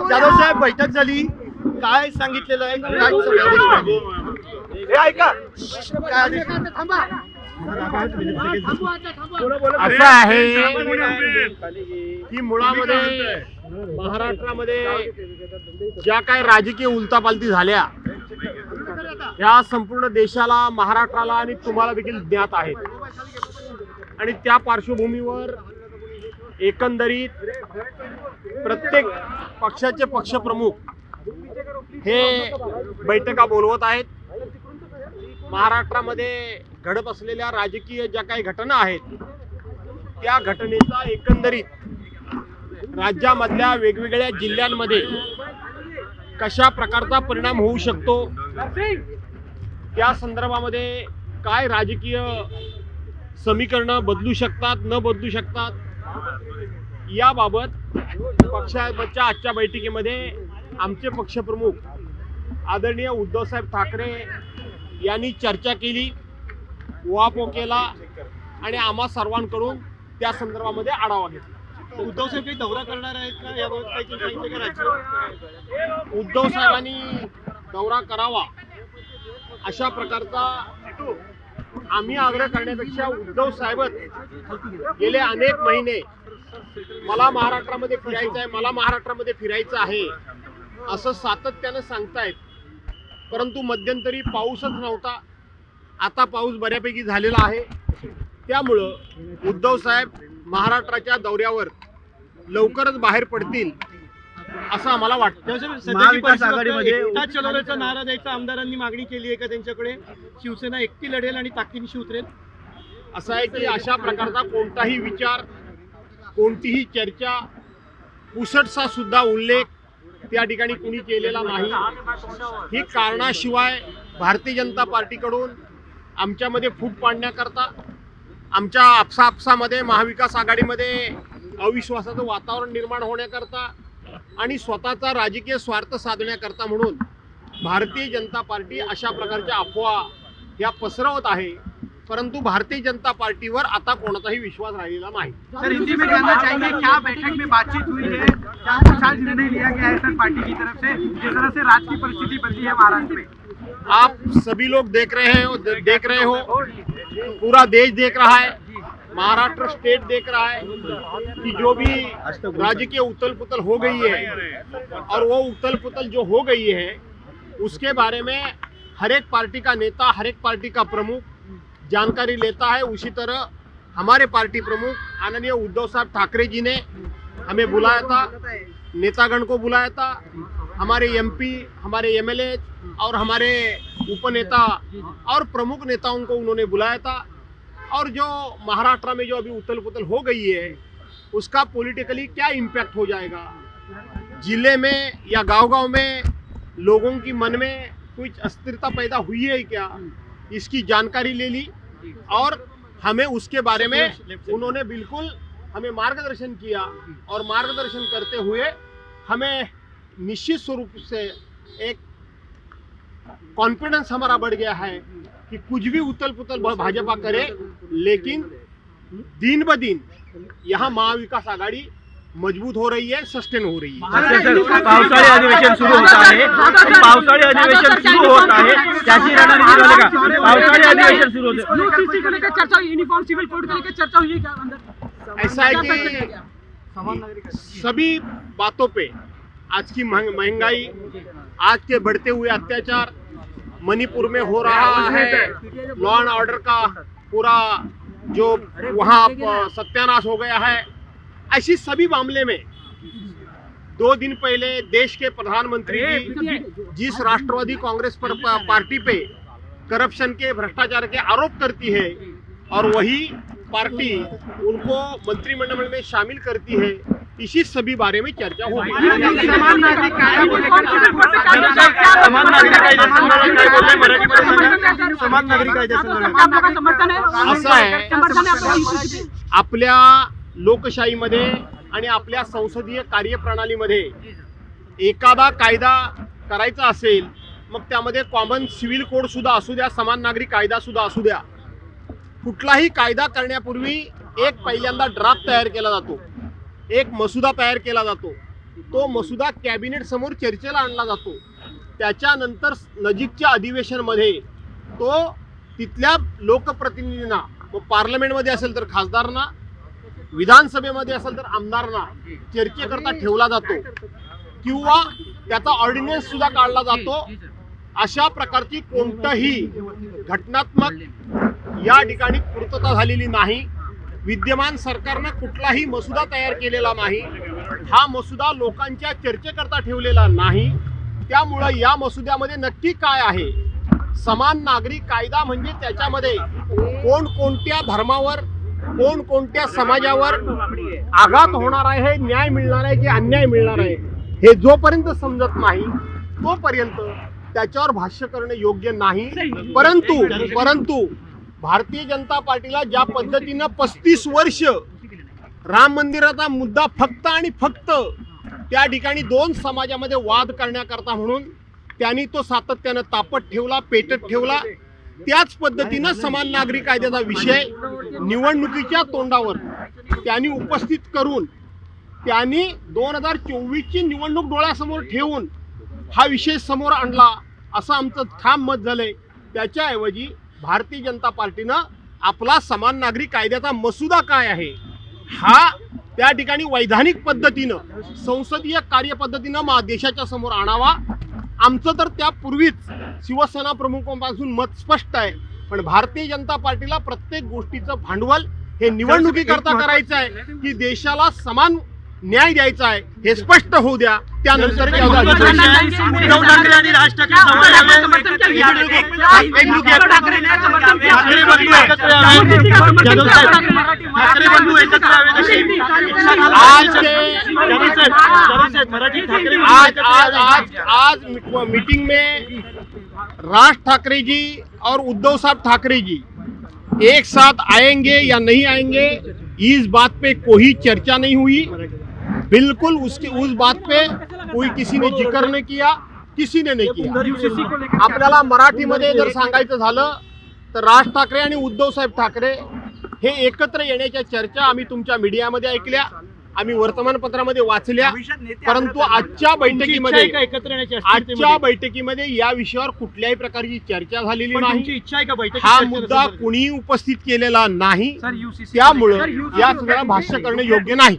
जाधव साहेब बैठक झाली, काय सांगितलेलं आहे? काय हे ऐका, काय असं आहे की मुळामध्ये महाराष्ट्रामध्ये ज्या काही राजकीय उलथापालथी झाल्या ह्या संपूर्ण देशाला, महाराष्ट्राला आणि तुम्हाला देखील ज्ञात आहेत आणि त्या पार्श्वभूमीवर एकंदरीत प्रत्येक पक्षाचे पक्षप्रमुख हे बैठका बोलवत आहेत. महाराष्ट्रामध्ये घडत असलेल्या राजकीय ज्या काही घटना आहेत त्या घटनेचा एकंदरीत राज्यामधल्या वेगवेगळ्या जिल्ह्यांमध्ये कशा प्रकारचा परिणाम होऊ शकतो, त्या संदर्भामध्ये काय राजकीय समीकरणं बदलू शकतात, न बदलू शकतात, याबाबत पक्षाच्या आजच्या बैठकीमध्ये आमचे पक्षप्रमुख आदरणीय उद्धवसाहेब ठाकरे यांनी चर्चा केली, उहापोह केला आणि आम्हा सर्वांकडून त्या संदर्भामध्ये आढावा घेतला. उद्धव साहेब काही दौरा करणार आहेत का, याबाबत काही सांगितलं का राज्य? उद्धव साहेबांनी दौरा करावा अशा प्रकारचा आम्ही आग्रह करण्यापेक्षा उद्धव साहेबच गेले अनेक महिने मला महाराष्ट्रामध्ये फिरायचं आहे, मला महाराष्ट्रामध्ये फिरायचं आहे असं सातत्यानं सांगतायत. परंतु मध्यंतरी पाऊसच नव्हता, आता पाऊस बऱ्यापैकी झालेला आहे. त्यामुळं उद्धव साहेब महाराष्ट्राच्या दौऱ्यावर लवकरच बाहेर पडतील असं आम्हाला वाटतं. महाविकास आघाडीमध्ये एकटा चलवण्याचा नारा द्यायचा आमदारांनी मागणी केली आहे का त्यांच्याकडे? शिवसेना एकटी लढेल आणि ताकदीने उतरेल असं आहे की अशा प्रकारचा कोणताही विचार, कोणतीही चर्चा, पुसटचा सुद्धा उल्लेख त्या ठिकाणी कुणी केलेला नाही. ही कारणाशिवाय भारतीय जनता पार्टीकडून आमच्यामध्ये फूट पाडण्याकरता, आमच्या आपसामध्ये महाविकास आघाडीमध्ये अविश्वासाचं वातावरण निर्माण होण्याकरता आणि स्वतःचा राजकीय स्वार्थ साधण्याकरता म्हणून भारतीय जनता पार्टी अशा प्रकारच्या अफवा या पसरवत आहे. परंतु भारतीय जनता पार्टीवर आता कोणाचाही विश्वास राहिलेला नाही. सर, हिंदी में जानना चाहेंगे क्या बैठक में बातचीत हुई है, क्या कुछ आज निर्णय लिया गया है सर पार्टी की तरफ से, जिस तरह से राजकीय परिस्थिति बदली है महाराष्ट्र में? आप सभी लोग देख रहे हो, पूरा देश देख रहा है, महाराष्ट्र स्टेट देख रहा है कि जो भी राजकीय उथल पुथल हो गई है और वो उथल पुथल जो हो गई है उसके बारे में हर एक पार्टी का नेता, हर एक पार्टी का प्रमुख जानकारी लेता है. उसी तरह हमारे पार्टी प्रमुख आदरणीय उद्धव साहब ठाकरे जी ने हमें बुलाया था, नेतागण को बुलाया था, हमारे एमपी, हमारे एमएलए और हमारे उपनेता और प्रमुख नेताओं को उन्होंने बुलाया था. और जो महाराष्ट्र में जो अभी उथल पुथल हो गई है उसका पॉलिटिकली क्या इम्पैक्ट हो जाएगा, जिले में या गांव-गांव में लोगों की मन में कुछ अस्थिरता पैदा हुई है क्या, इसकी जानकारी ले ली और हमें उसके बारे में उन्होंने बिल्कुल हमें मार्गदर्शन किया. और मार्गदर्शन करते हुए हमें निश्चित स्वरूप से एक कॉन्फिडेंस हमारा बढ़ गया है कि कुछ भी उथल पुथल भाजपा करे, लेकिन दिन ब दिन यहाँ महाविकास आघाड़ी मजबूत हो रही है, सस्टेन हो रही है. पावसाळी अधिवेशन सुरू होत आहे, पावसाळी अधिवेशन सुरू होत आहे, त्याची रणनीती झाली का? पावसाळी अधिवेशन सुरू होते, चर्चा यूनिफॉर्म सिविल कोड को लेकर चर्चा हुई क्या अंदर? ऐसा है कि सभी बातों पे आज की महंगाई, आज के बढ़ते हुए अत्याचार, मणिपुर में हो रहा है लॉ एंड ऑर्डर का पूरा जो वहाँ सत्यानाश हो गया है, ऐसी सभी मामले में 2 दिन पहले देश के प्रधानमंत्री जी जिस राष्ट्रवादी कांग्रेस पर पार्टी पे करप्शन के, भ्रष्टाचार के आरोप करती है और वही पार्टी उनको मंत्रिमंडल में शामिल करती है, इसी सभी बारे में चर्चा होगी. समान नागरिक कायदा को लेकर समान नागरिक कायद्यासंदर्भात समर्थन है? असं आहे, आपल्या लोकशाहीमध्ये आणि आपल्या संसदीय कार्यप्रणालीमध्ये एखादा कायदा करायचा असेल मग त्यामध्ये कॉमन सिव्हिल कोड सुद्धा असू द्या, समान नागरिक कायदा सुद्धा असू द्या, कुठलाही कायदा करण्यापूर्वी एक पहिल्यांदा ड्राफ्ट तयार केला जातो, एक मसुदा तयार केला जातो. तो मसुदा कॅबिनेट समोर चर्चेला आणला जातो. त्याच्यानंतर नजीकच्या अधिवेशनमध्ये तो तिथल्या लोकप्रतिनिधींना, पार्लमेंटमध्ये असेल तर खासदारांना, विधानसभेमध्ये असेल तर आमदारांना चर्चेकरता ठेवला जातो किंवा त्याचा ऑर्डिनन्स सुद्धा काढला जातो. अशा प्रकारची कोणताही घटनात्मक या ठिकाणी पूर्तता झालेली नाही. विद्यमान सरकारनं कुठलाही मसुदा तयार केलेला नाही. हा मसुदा लोकांच्या चर्चेकरता ठेवलेला नाही. त्यामुळं या मसुद्यामध्ये नक्की काय आहे? समान नागरी कायदा म्हणजे त्याच्यामध्ये कोणकोणत्या धर्मावर, कोणकोणत्या समाजावर आघात होणार आहे, हे न्याय मिळणार आहे की अन्याय मिळणार आहे, हे जोपर्यंत समजत नाही तोपर्यंत त्याच्यावर भाष्य करणे योग्य नाही. परंतु भारतीय जनता पार्टीला ज्या पद्धतीनं 35 वर्ष राम मंदिराचा मुद्दा फक्त आणि फक्त त्या ठिकाणी दोन समाजामध्ये वाद करण्याकरता म्हणून त्यांनी तो सातत्यानं तापत ठेवला, पेटत ठेवला, त्याच पद्धतीनं समान नागरी कायद्याचा विषय निवडणुकीच्या तोंडावर त्यांनी उपस्थित करून त्यांनी 2024ची निवडणूक डोळ्यासमोर ठेवून हा विषय समोर आणला असं आमचं ठाम मत झालंय. त्याच्याऐवजी भारतीय जनता पार्टीनं आपला समान नागरी कायद्याचा मसुदा काय आहे हा त्या ठिकाणी वैधानिक पद्धतीनं, संसदीय कार्यपद्धतीनं देशाच्या समोर आणावा. आमचं तर त्यापूर्वीच शिवसेना प्रमुखांपासून मत स्पष्ट आहे. पण भारतीय जनता पार्टीला प्रत्येक गोष्टीचं भांडवल हे निवडणुकीकरता करायचं आहे की देशाला समान न्याय द्यायचा आहे हे स्पष्ट होऊ द्या. त्यानंतर उद्धव ठाकरे आणि राज ठाकरे समोर आज मीटिंग में राज ठाकरे जी और उद्धव साहब ठाकरे जी एक साथ आएंगे या नहीं आएंगे, इस बात पे कोई चर्चा नहीं हुई. बिल्कुल उस बात पे कोई किसी ने जिक्र नहीं किया, किसी ने नहीं किया. आपल्याला मराठीमध्ये जर सांगायचं झालं तर राज ठाकरे आणि उद्धव साहेब ठाकरे हे एकत्र येण्याच्या चर्चा आम्ही तुमच्या मीडियामध्ये ऐकल्या, आम्ही वर्तमानपत्रामध्ये वाचल्या. परंतु आजच्या बैठकीमध्ये या विषयावर कुठल्याही प्रकारची चर्चा झालेली नाही. हा मुद्दा कुणी उपस्थित केलेला नाही. त्यामुळे या सगळ्या भाष्य करणे योग्य नाही.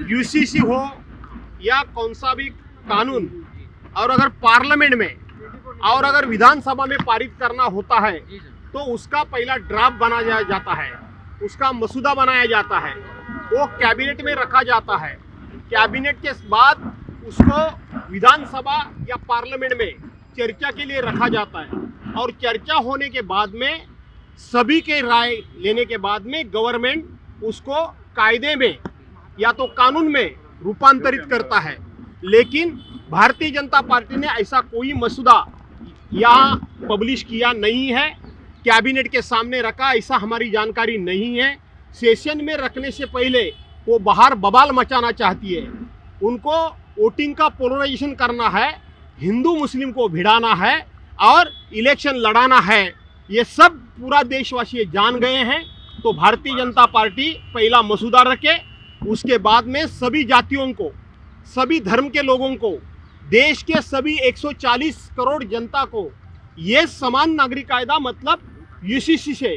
यूसीसी हो या कौन सा भी कानून और अगर पार्लियामेंट में और अगर विधानसभा में पारित करना होता है तो उसका पहला ड्राफ्ट बनाया जाता है, उसका मसूदा बनाया जाता है, वो कैबिनेट में रखा जाता है. कैबिनेट के बाद उसको विधानसभा या पार्लियामेंट में चर्चा के लिए रखा जाता है और चर्चा होने के बाद में सभी के राय लेने के बाद में गवर्नमेंट उसको कायदे में या तो कानून में रूपांतरित करता है. लेकिन भारतीय जनता पार्टी ने ऐसा कोई मसूदा यहाँ पब्लिश किया नहीं है, कैबिनेट के सामने रखा, ऐसा हमारी जानकारी नहीं है. सेशन में रखने से पहले वो बाहर बवाल मचाना चाहती है. उनको वोटिंग का पोलराइजेशन करना है, हिंदू मुस्लिम को भिड़ाना है और इलेक्शन लड़ाना है. ये सब पूरा देशवासी जान गए हैं. तो भारतीय जनता पार्टी पहला मसूदा रखे, उसके बाद में सभी जातियों को, सभी धर्म के लोगों को, देश के सभी 140 करोड़ जनता को ये समान नागरिक कायदा मतलब यूसीसी से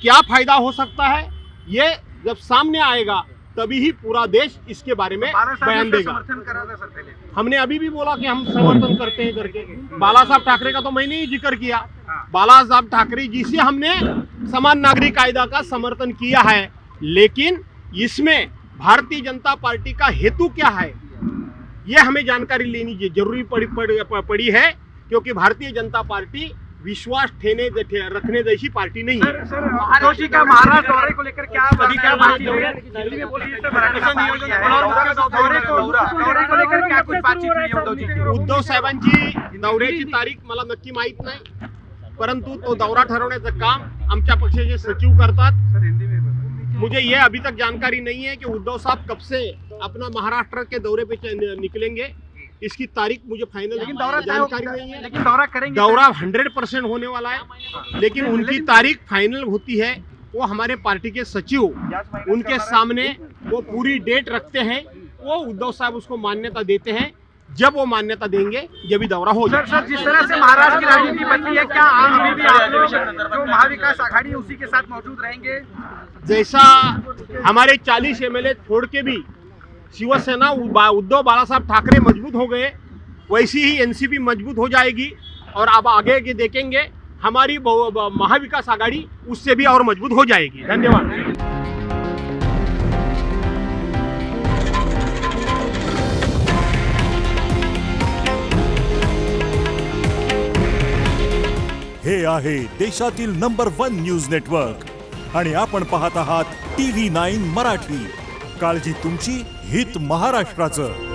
क्या फायदा हो सकता है, ये जब सामने आएगा तभी ही पूरा देश इसके बारे में बयान देगा. हमने अभी भी बोला कि हम समर्थन करते हैं करके. बाला साहब ठाकरे का तो मैंने ही जिक्र किया. बाला साहब ठाकरे जी से हमने समान नागरिक कायदा का समर्थन किया है. लेकिन इसमें भारतीय जनता पार्टी का हेतु क्या है ये हमें जानकारी लेनी जरूरी पड़ी है, क्योंकि भारतीय जनता पार्टी विश्वास रखने जैसी पार्टी नहीं है. उद्धव जी का महाराष्ट्र दौरे को लेकर क्या बातचीत हुई है? दिल्ली में बोली दौरे को लेकर क्या कुछ बातचीत हुई है उद्धव जी की? उद्धव साहेबांची दौऱ्याची तारीख मला नक्की माहित नाही, परंतु तो दौरा ठरवण्याचं काम आमच्या पक्षाचे सचिव करतात. मुझे ये अभी तक जानकारी नहीं है कि उद्धव साहब कब से अपना महाराष्ट्र के दौरे पे निकलेंगे. इसकी तारीख मुझे फाइनल जानकारी नहीं है. लेकिन दौरा करेंगे, दौरा 100% होने वाला है. लेकिन उनकी तारीख फाइनल होती है वो हमारे पार्टी के सचिव उनके सामने वो पूरी डेट रखते हैं, वो उद्धव साहब उसको मान्यता देते हैं। जब वो मान्यता देंगे जब भी दौरा हो जाए। सर जिस तरह से महाराष्ट्र की राजनीति बदली है, क्या आगे भी आप लोग जो महाविकास आघाड़ी है उसी के साथ मौजूद रहेंगे? जैसा हमारे 40 एमएलए छोड़ के भी शिवसेना उद्धव बाला साहब ठाकरे मजबूत हो गए, वैसी ही एनसीपी मजबूत हो जाएगी। और अब आगे के देखेंगे हमारी महाविकास आघाड़ी उससे भी और मजबूत हो जाएगी। धन्यवाद। हे आहे देशातील नंबर 1 न्यूज नेटवर्क आणि आपण पाहत आहात TV9 मराठी। काळजी तुमची, हित महाराष्ट्राचं।